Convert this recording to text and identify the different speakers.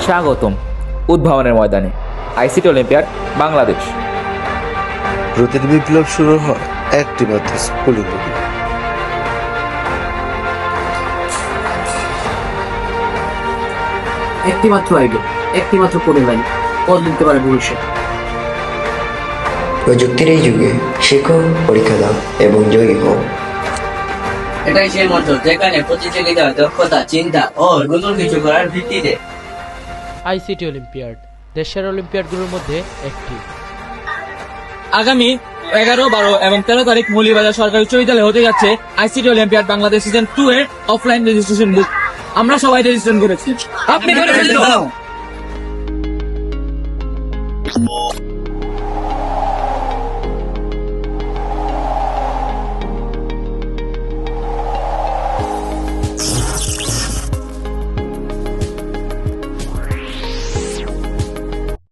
Speaker 1: স্বাগতম উদ্ভাবনের ময়দানে আইসিটি অলিম্পিয়াড বাংলাদেশ।
Speaker 2: প্রতিটি বিপ্লব শুরু হয় একটি মাত্র স্কুলিং থেকে।
Speaker 3: একটি মাত্র আইডিয়া, একটি মাত্র কোডিং লাইন বদলে দিতে পারে ভবিষ্যৎ।
Speaker 4: প্রযুক্তির এই যুগে শেখো, পরীক্ষা দাও এবং জয়ী হও।
Speaker 5: এটাই সেই মঞ্চ যেখানে প্রতিযোগিতা, দক্ষতা, চিন্তা ও নতুন কিছু করার ভিত্তিতে।
Speaker 6: আইসিটি অলিম্পিয়াড দেশের অলিম্পিয়াডগুলোর মধ্যে একটি।
Speaker 7: আগামী 11, 12 এবং 13 তারিখ মৌলভীবাজার সরকারি উচ্চ বিদ্যালয়ে হতে যাচ্ছে আইসিটি অলিম্পিয়াড বাংলাদেশ সিজন 2 এর অফলাইন রেজিস্ট্রেশন বুক। আমরা সবাই রেজিস্ট্রেশন করেছি। আপনি করে ফেলুন।